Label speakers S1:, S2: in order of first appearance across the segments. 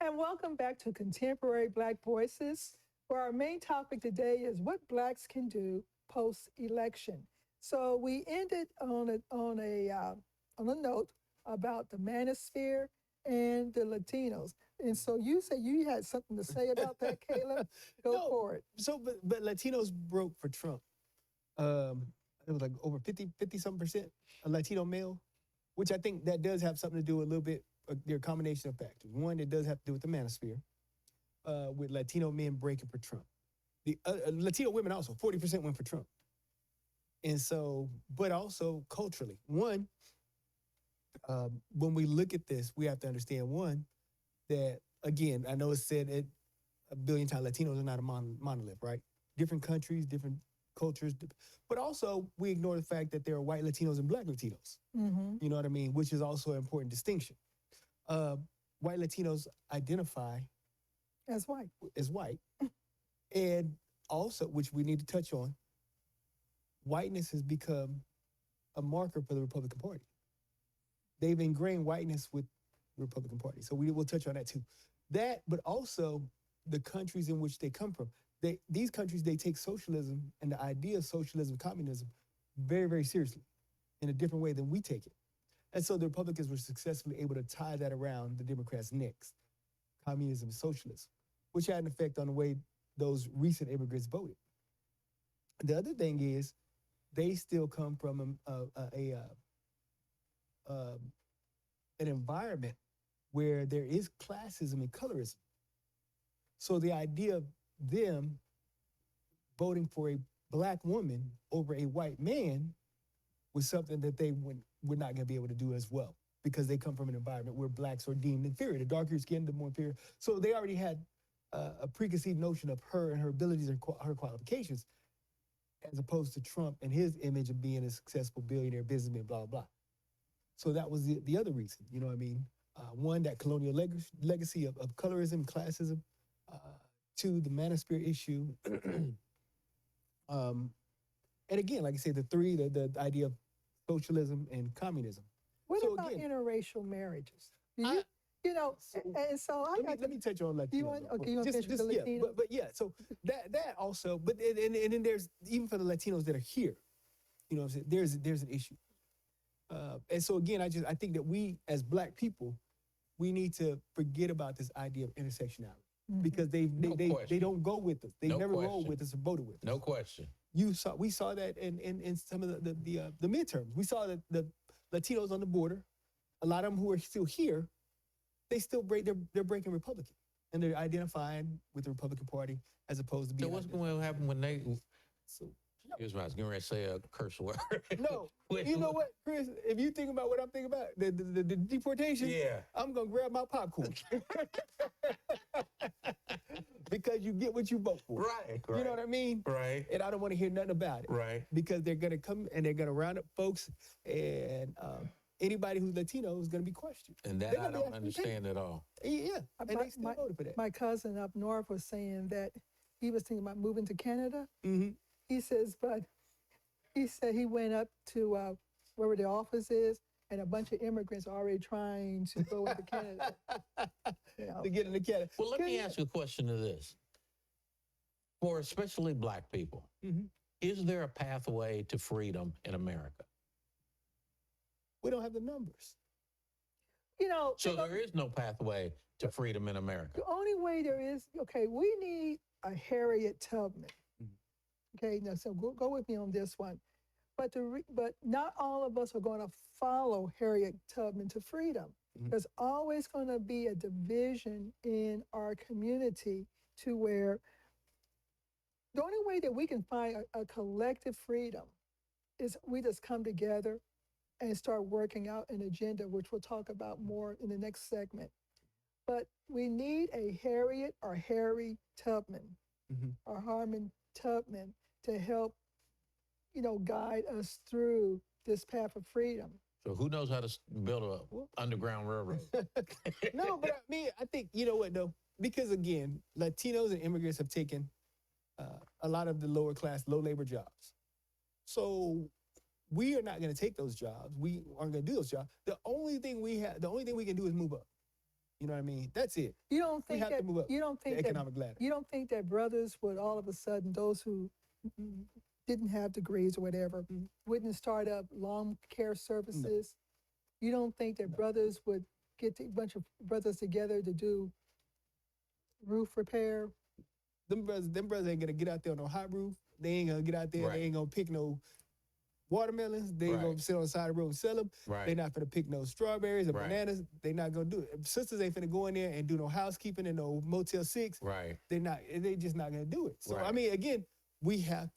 S1: And welcome back to Contemporary Black Voices, where our main topic today is what Blacks can do post-election. So we ended on a note about the manosphere and the Latinos. And so you said you had something to say about that, Caleb. Go
S2: No,
S1: for it.
S2: but Latinos broke for Trump. It was like over 50 something percent a Latino male, which I think that does have something to do with a little bit. There are a combination of factors. One, it does have to do with the manosphere, with Latino men breaking for Trump. The Latino women also 40% went for Trump, and so, but also culturally, one, when we look at this, we have to understand one that again, I know it's said it a billion times, Latinos are not a monolith, right? Different countries, different cultures, but also we ignore the fact that there are white Latinos and black Latinos. You know what I mean? Which is also an important distinction. White Latinos identify
S1: As white.
S2: as white, and also, which we need to touch on, whiteness has become a marker for the Republican Party. They've ingrained whiteness with the Republican Party. So we will touch on that too. That, but also the countries in which they come from. These countries, they take socialism and the idea of socialism, communism, very, very seriously in a different way than we take it. And so the Republicans were successfully able to tie that around the Democrats' necks, communism and socialism, which had an effect on the way those recent immigrants voted. The other thing is they still come from an environment where there is classism and colorism. So the idea of them voting for a black woman over a white man was something that they were not going to be able to do as well, because they come from an environment where blacks are deemed inferior. The darker skin, the more inferior. So they already had a preconceived notion of her and her abilities and her qualifications, as opposed to Trump and his image of being a successful billionaire businessman, blah, blah. So that was the other reason, you know what I mean? One, that colonial legacy of colorism, classism. Two, the manosphere issue. And again, like I said, the idea of socialism and communism.
S1: What
S2: So
S1: about
S2: again,
S1: interracial marriages? Do
S2: I-
S1: and so I got
S2: let me touch on Latinos.
S1: you want
S2: real quick.
S1: okay, you want to finish with the
S2: yeah,
S1: Latino?
S2: but yeah. So that also, but and then there's even for the Latinos that are here, you know what I'm saying? There's an issue. And so again, I think that we as black people, we need to forget about this idea of intersectionality, because they don't go with us. They
S3: No
S2: never roll
S3: question.
S2: with us or voted with us.
S3: No question.
S2: We saw that in some of the midterms. We saw that the Latinos on the border, a lot of them who are still here, they still they're breaking Republican, and they're identifying with the Republican Party as opposed to being.
S3: So what's going to happen when they?
S2: So
S3: Here's what I was getting ready to say, a curse word.
S2: no, you know what, Chris? If you think about what I'm thinking about, the deportation,
S3: Yeah.
S2: I'm gonna grab my popcorn because you get what you vote for,
S3: Right.
S2: You know what I mean,
S3: Right.
S2: And I don't want to hear nothing about it,
S3: Right.
S2: Because they're gonna come and they're gonna round up folks, and anybody who's Latino is gonna be questioned.
S3: And that
S2: They're
S3: I
S2: gonna be
S3: don't
S2: asked to
S3: understand at all.
S2: pay. Yeah, and they still voted for that.
S1: My cousin up north was saying that he was thinking about moving to Canada. He says, but he said he went up to wherever the office is, and a bunch of immigrants are already trying to go into Canada. You know.
S2: To get in the Canada.
S3: Well, let me ask you a question to this. For especially black people, is there a pathway to freedom in America?
S2: We don't have the numbers.
S1: You know,
S3: So there is no pathway to freedom in America.
S1: the only way there is, okay, we need a Harriet Tubman. Okay, now so go with me on this one. But but not all of us are going to follow Harriet Tubman to freedom. There's always going to be a division in our community to where the only way that we can find a collective freedom is we just come together and start working out an agenda, which we'll talk about more in the next segment. But we need a Harriet or Harry Tubman or Harmon Tubman to help, guide us through this path of freedom.
S3: So who knows how to build a underground railroad?
S2: No, but I think, you know what, though? Because, again, Latinos and immigrants have taken a lot of the lower class, low labor jobs. So we are not going to take those jobs. We aren't going to do those jobs. The only thing we can do is move up. You know what I mean? That's it.
S1: You don't
S2: We
S1: think
S2: have
S1: that
S2: to move up
S1: you don't
S2: the
S1: think that
S2: economic ladder.
S1: you don't think that brothers would all of a sudden, those who didn't have degrees or whatever, wouldn't start up lawn care services? You don't think that brothers would get a bunch of brothers together to do roof repair?
S2: Them brothers ain't gonna get out there on no hot roof. They ain't gonna get out there.
S3: Right.
S2: They ain't gonna pick no watermelons. They ain't
S3: Right.
S2: gonna sit on the side of the road and sell them.
S3: Right.
S2: They not gonna pick no strawberries or
S3: Right.
S2: bananas. They not gonna do it. Sisters ain't finna go in there and do no housekeeping and no Motel 6.
S3: Right.
S2: They just not gonna do it. So I
S3: Right.
S2: mean, again, we have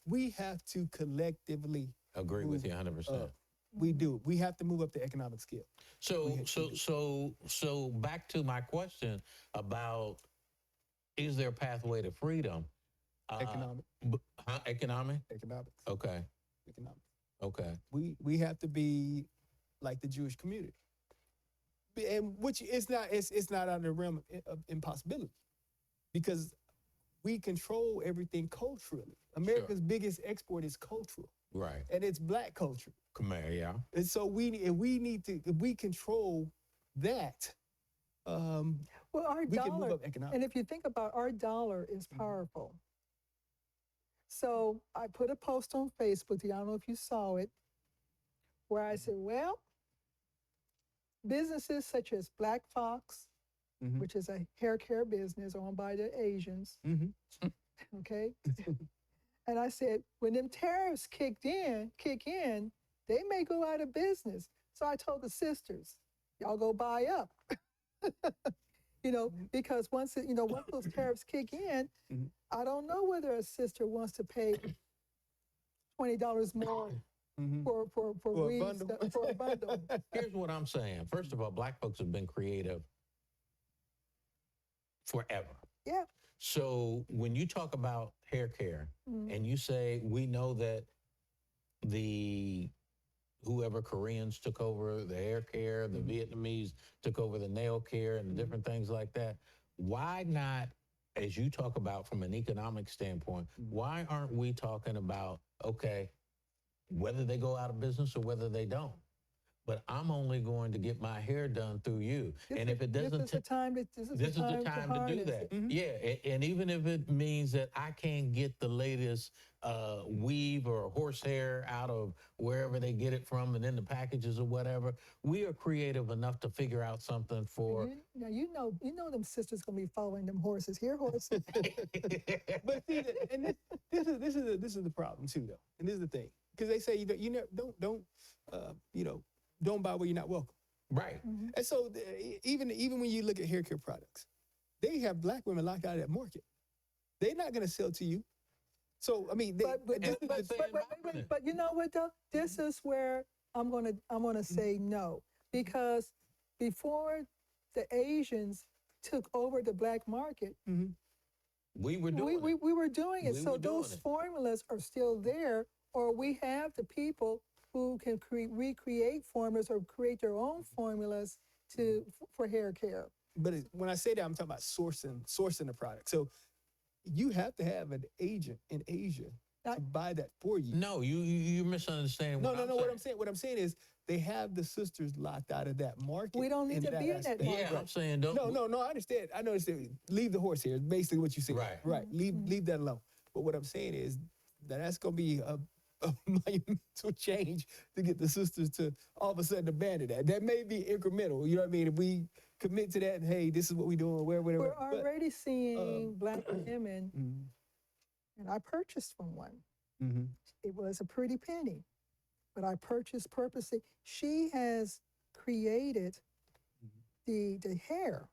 S2: to collectively
S3: Agree with
S2: move
S3: you 100%.
S2: up. We do. We have to move up the economic scale.
S3: So back to my question about, is there a pathway to freedom?
S2: Economic.
S3: Economic?
S2: Economics.
S3: Okay.
S2: Economics.
S3: Okay.
S2: We have to be like the Jewish community, and which is not it's not out of the realm of impossibility, because we control everything culturally. America's biggest export is cultural,
S3: Right.
S2: and it's Black culture.
S3: Khmer, yeah.
S2: And so if we control that,
S1: Well, our
S2: we can move
S1: dollar,
S2: up economics.
S1: and if you think about our dollar is powerful. So I put a post on Facebook, I don't know if you saw it, where I said, well, businesses such as Black Fox,
S2: Mhm.
S1: which is a hair care business owned by the Asians,
S2: Mhm.
S1: okay? And I said, when them tariffs kick in, they may go out of business. So I told the sisters, y'all go buy up. Because once those tariffs kick in,
S2: Mhm.
S1: I don't know whether a sister wants to pay $20 more
S2: Mhm.
S1: for
S2: For a
S1: weaves
S2: bundle.
S1: for a bundle.
S3: Here's what I'm saying. First of all, Black folks have been creative forever.
S1: Yeah.
S3: So when you talk about hair care and you say, we know that whoever Koreans took over the hair care, the Vietnamese took over the nail care and different things like that, why not, as you talk about from an economic standpoint, why aren't we talking about, okay, whether they go out of business or whether they don't? But I'm only going to get my hair done through you. And if it doesn't,
S1: this is the time to
S3: this is the time to do
S1: harness
S3: that.
S1: it.
S3: Yeah, and even if it means that I can't get the latest weave or horsehair out of wherever they get it from and in the packages or whatever, we are creative enough to figure out something for.
S1: Now you know them sisters gonna be following them horses. Here, horses.
S2: But see, and this is the problem too, though. And this is the thing, because they say don't buy where you're not welcome.
S3: Right.
S2: And so even when you look at hair care products, they have Black women locked out of that market. They're not going to sell to you. So I mean,
S1: but you know what though? This is where I'm gonna say no, because before the Asians took over the Black market,
S3: we were doing it.
S1: we were doing it.
S3: We
S1: So
S3: were doing
S1: those
S3: it.
S1: formulas are still there, or we have the people who can recreate formulas or create their own formulas for hair care.
S2: But when I say that, I'm talking about sourcing the product. So you have to have an agent in Asia to buy that for you.
S3: No, you misunderstand.
S2: No. What I'm saying is they have the sisters locked out of that market.
S1: We don't need to be in that
S2: aspect.
S1: market.
S3: Yeah, I'm saying don't.
S2: No, I understand. I know. Leave the horse here. Basically, what you said.
S3: Right.
S2: Right. Leave that alone. But what I'm saying is that's going to be a monumental change to get the sisters to all of a sudden abandon that. That may be incremental. You know what I mean? If we commit to that, and hey, this is what we're doing. Whatever.
S1: We're already seeing Black women, and I purchased from one. It was a pretty penny, but I purchased purposely. She has created the hair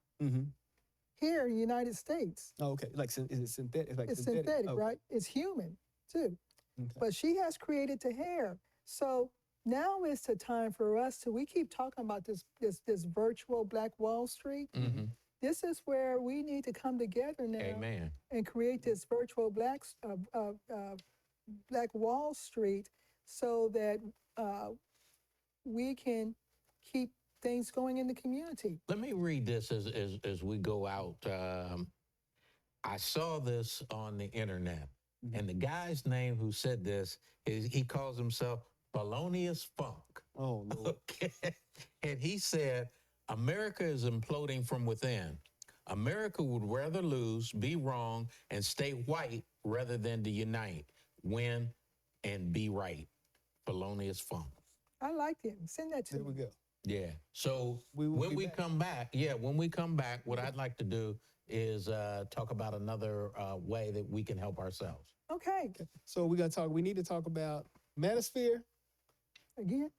S1: here in the United States.
S2: Oh, okay. Like, is it synthetic?
S1: It's synthetic,
S2: okay.
S1: right? It's human too.
S2: Okay.
S1: But she has created the hair. So now is the time for us we keep talking about this virtual Black Wall Street. This is where we need to come together now.
S3: Amen.
S1: And create this virtual Black Wall Street so that we can keep things going in the community.
S3: Let me read this as we go out. I saw this on the internet, and the guy's name who said this he calls himself Thelonious Funk.
S2: Oh, Lord.
S3: Okay, and he said, America is imploding from within. America would rather lose, be wrong, and stay white rather than to unite, win, and be right. Felonious Funk.
S1: I like it. Send that to
S2: There we
S1: me.
S2: go.
S3: Yeah. So
S2: We will
S3: when
S2: be
S3: we
S2: back.
S3: come back, what I'd like to do is talk about another way that we can help ourselves.
S1: Okay.
S2: So we need to talk about manosphere.
S1: Again.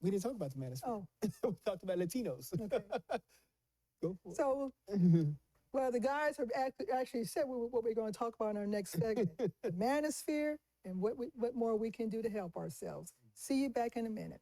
S2: We didn't talk about the manosphere.
S1: Oh,
S2: We talked about Latinos.
S1: okay.
S2: Go for
S1: So,
S2: it.
S1: well, the guys have actually said what we're going to talk about in our next segment: the manosphere and what more we can do to help ourselves. See you back in a minute.